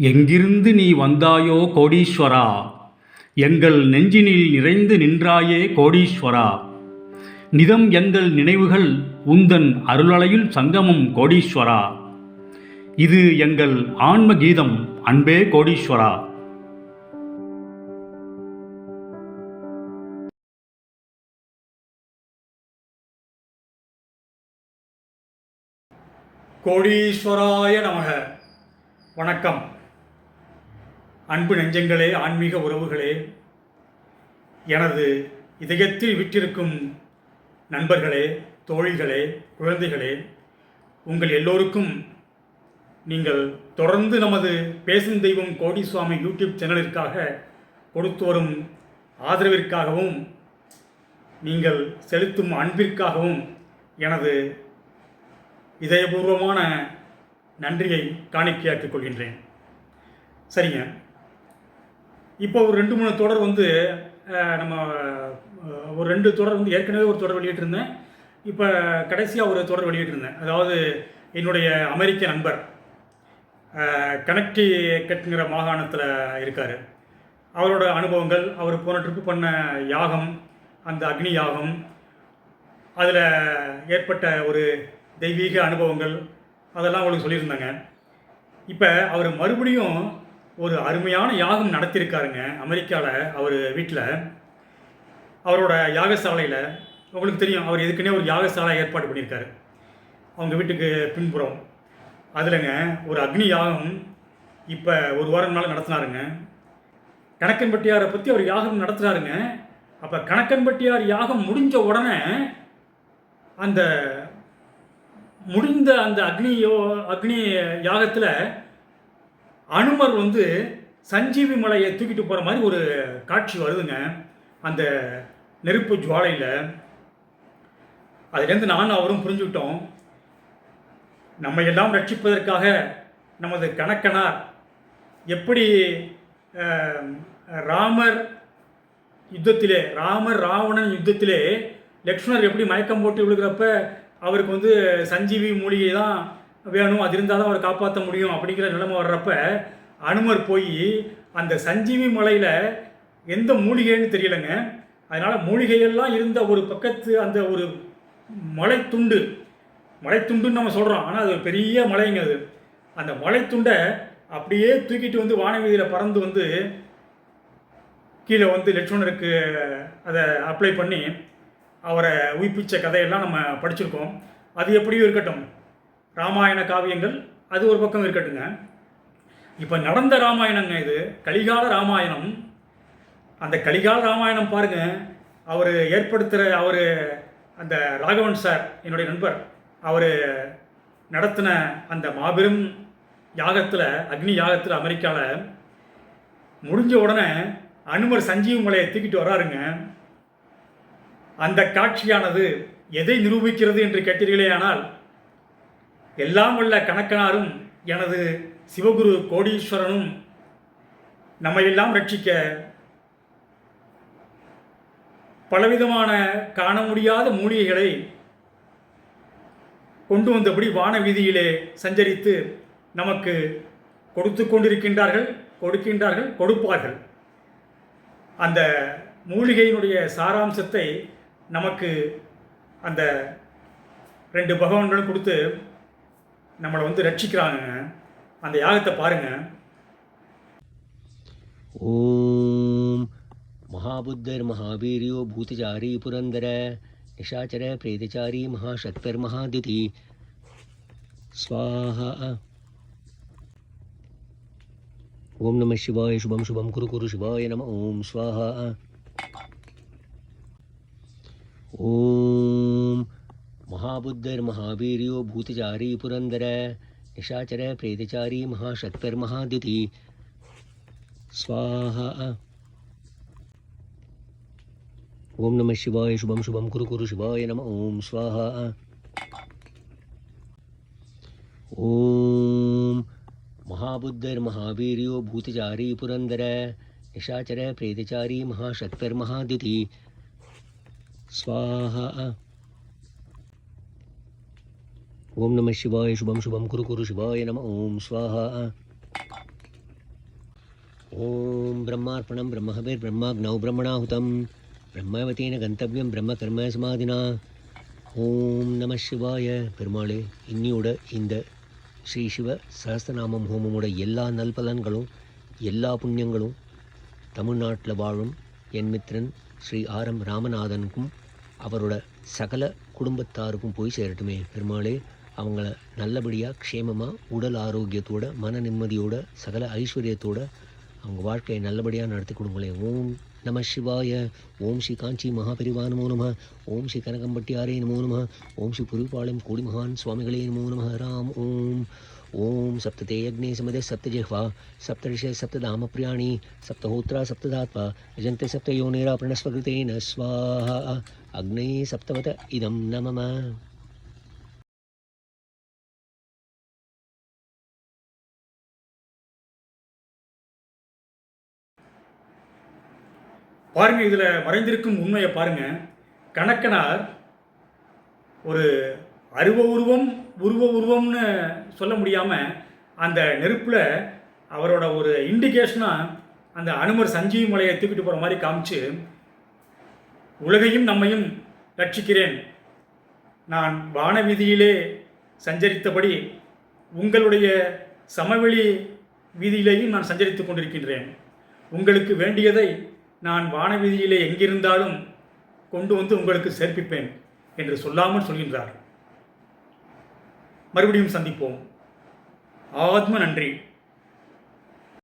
எங்கிருந்து நீ வந்தாயோ கோடீஸ்வரா, எங்கள் நெஞ்சினில் நிறைந்து நின்றாயே கோடீஸ்வரா. நிதம் எங்கள் நினைவுகள் உந்தன் அருளலையில் சங்கமம் கோடீஸ்வரா. இது எங்கள் ஆன்ம கீதம் அன்பே கோடீஸ்வரா. கோடீஸ்வராய நமக. வணக்கம் அன்பு நெஞ்சங்களே, ஆன்மீக உறவுகளே, எனது இதயத்தில் விற்றிருக்கும் நண்பர்களே, தோழிகளே, குழந்தைகளே, உங்கள் எல்லோருக்கும் நீங்கள் தொடர்ந்து நமது பேசும் தெய்வம் கோடிசுவாமி யூடியூப் சேனலிற்காக கொடுத்து வரும் ஆதரவிற்காகவும் நீங்கள் செலுத்தும் அன்பிற்காகவும் எனது இதயபூர்வமான நன்றியை காணிக்கையாக்கிக் கொள்கின்றேன். சரிங்க, இப்போ ஒரு 2-3 தொடர் நம்ம ஒரு 2 தொடர் ஏற்கனவே ஒரு தொடர் வெளியிட்டிருந்தேன். இப்போ கடைசியாக ஒரு தொடர் வெளியிட்டிருந்தேன். அதாவது என்னுடைய அமெரிக்க நண்பர் கனெக்டிகட்ங்கிற மாகாணத்தில் இருக்கார். அவரோட அனுபவங்கள், அவர் போன ட்ரிப்பு பண்ண யாகம், அந்த அக்னி யாகம், அதில் ஏற்பட்ட ஒரு தெய்வீக அனுபவங்கள், அதெல்லாம் உங்களுக்கு சொல்லியிருந்தாங்க. இப்போ அவர் மறுபடியும் ஒரு அருமையான யாகம் நடத்தியிருக்காருங்க அமெரிக்காவில். அவர் வீட்டில், அவரோட யாகசாலையில், உங்களுக்கு தெரியும் அவர் எதுக்குன்னே ஒரு யாகசாலை ஏற்பாடு பண்ணியிருக்காரு அவங்க வீட்டுக்கு பின்புறம். அதில்ங்க ஒரு அக்னி யாகம் இப்போ ஒரு வாரம் நாள் நடத்தினாருங்க. கணக்கன்பட்டியாரை பற்றி அவர் யாகம் நடத்துகிறாருங்க. அப்போ கணக்கன்பட்டியார் யாகம் முடிஞ்ச உடனே அந்த முடிந்த அந்த அக்னி யாகத்தில் அனுமர் சஞ்சீவி மலையை தூக்கிட்டு போகிற மாதிரி ஒரு காட்சி வருதுங்க அந்த நெருப்பு ஜுவாலையில். அதுலேருந்து நானும் அவரும் புரிஞ்சுக்கிட்டோம், நம்ம எல்லாம் ரட்சிப்பதற்காக நமது கணக்கனார் எப்படி ராமர் ராவணன் யுத்தத்திலே லக்ஷ்மணர் எப்படி மயக்கம் போட்டு விழுகிறப்ப அவருக்கு சஞ்சீவி மூலிகை தான் வேணும், அது இருந்தால் தான் அவரை காப்பாற்ற முடியும் அப்படிங்கிற நிலைமை வர்றப்ப அனுமர் போய் அந்த சஞ்சீவி மலையில் எந்த மூலிகைன்னு தெரியலைங்க, அதனால் மூலிகையெல்லாம் இருந்த ஒரு பக்கத்து அந்த ஒரு மலைத்துண்டுன்னு நம்ம சொல்கிறோம், ஆனால் அது ஒரு பெரிய மலைங்க. அது அந்த மலைத்துண்டை அப்படியே தூக்கிட்டு வானவீதியில் பறந்து கீழே லட்சுமணருக்கு அதை அப்ளை பண்ணி அவரை உயிர்ப்பிச்ச கதையெல்லாம் நம்ம படிச்சிருக்கோம். அது எப்படியும் இருக்கட்டும், ராமாயண காவியங்கள் அது ஒரு பக்கம் இருக்கட்டுங்க. இப்போ நடந்த ராமாயணங்க இது, கலிகால ராமாயணம். அந்த கலிகால ராமாயணம் பாருங்கள், அவர் அந்த ராகவன் சார், என்னுடைய நண்பர், அவர் நடத்தின அந்த மாபெரும் யாகத்தில், அக்னி யாகத்தில் அமெரிக்காவில் முடிஞ்ச உடனே அனுமர் சஞ்சீவி மலையை தூக்கிட்டு வராருங்க. அந்த காட்சியானது எதை நிரூபிக்கிறது என்று கேட்டீர்களேயானால், எல்லாம் உள்ள கணக்கனாரும் எனது சிவகுரு கோடீஸ்வரனும் நம்மையெல்லாம் ரட்சிக்க பலவிதமான காண முடியாத மூலிகைகளை கொண்டு வந்தபடி வான வீதியிலே சஞ்சரித்து நமக்கு கொடுத்து கொண்டிருக்கின்றார்கள், கொடுப்பார்கள். அந்த மூலிகையினுடைய சாராம்சத்தை நமக்கு அந்த 2 பகவான்களும் கொடுத்து நம்மளை ரட்சிக்கிறாங்க. அந்த யாகத்தை பாருங்க. ஓம் மகாபுத்தர் மகாவீரியோ பூதச்சாரி புரந்தர நிஷாச்சர பிரேதச்சாரி மகாசக்தர் மகாதிதி ஸ்வாஹா. ஓம் நம சிவாய. சுபம் சுபம் குரு குரு சிவாய நம. ஓம் ஸ்வாஹா. ஓம் மகாபுத்தர் மகாவீரியோ பூதச்சாரி புரந்தர நிஷாச்சர பிரேதச்சாரி மகாசக்தர் மகாதிதி ஸ்வாஹா. ஓம் நம சிவாய. சுபம் சுபம் குரு குரு சிவாய நம. ஓம் ஸ்வாஹா. ஓம் மகாபுத்தர் மகாவீரியோ பூதச்சாரி புரந்தர நிஷாச்சர பிரேதச்சாரி மகாசக்தர் மகாதிதி ஸ்வாஹா. ஓம் நம சிவாய. சுபம் சுபம் குரு குரு சிவாய நம. ஓம் ஸ்வாஹா. ॐ ब्रह्मार्पणं ब्रह्महविर्ब्रह्माग्नौ ब्रह्मणाहुतं ब्रह्मवतेन गन्तव्यं ब्रह्मकर्म समाधिना ஓம் நம சிவாய. பெருமாளே, இன்னியோட இந்த ஸ்ரீ சிவ சஹஸ்ரநாமம் ஹோமமோட எல்லா நல்பலன்களும் எல்லா புண்ணியங்களும் தமிழ்நாட்டில் வாழும் என் மித்திரன் ஸ்ரீ ஆர்.எம். ராமநாதனுக்கும் அவரோட சகல குடும்பத்தாருக்கும் போய் சேரட்டுமே. பெருமாளே, அவங்கள நல்லபடியாக க்ஷேமமாக உடல் ஆரோக்கியத்தோட மன நிம்மதியோட சகல ஐஸ்வர்யத்தோட அவங்க வாழ்க்கையை நல்லபடியாக நடத்தி கொடுங்களேன். ஓம் நம சிவாய. ஓம் ஸ்ரீ காஞ்சி மகாபெரிவா நமோ நம. ஓம் ஸ்ரீ கனகம்பட்டியாரே நமோ நம. ஓம் ஸ்ரீ புரிபாளையம் கோடிமகான் சுவாமிகளே நமோ நம. ராம் ஓம். ஓம் சப்ததே அக்னே சமதே சப்தஜிஹ்வா சப்தரிஷே சப்ததாமப்ரியாணி சப்தஹோத்ரா சப்ததாத்வா யஜந்தே சப்தயோனிரா பிரணஸ்வகிருதேன ஸ்வாஹா. அக்னே சப்தவத இதம் நமம. பாருங்க, இதில் மறைந்திருக்கும் உண்மையை பாருங்க. கணக்கனார் ஒரு உருவ உருவம்னு சொல்ல முடியாமல் அந்த நெருப்பில் அவரோட ஒரு இண்டிகேஷனாக அந்த அனுமர் சஞ்சீவி மலையை தூக்கிட்டு போகிற மாதிரி காமிச்சு, உலகையும் நம்மையும் ரட்சிக்கிறேன், நான் வான வீதியிலே சஞ்சரித்தபடி உங்களுடைய சமவெளி வீதியிலேயும் நான் சஞ்சரித்து கொண்டிருக்கின்றேன், உங்களுக்கு வேண்டியதை நான் வான வீதியிலே எங்கிருந்தாலும் கொண்டு வந்து உங்களுக்கு சேர்ப்பிப்பேன் என்று சொல்லாமல் சொல்கின்றார். மறுபடியும் சந்திப்போம். ஆத்ம நன்றி.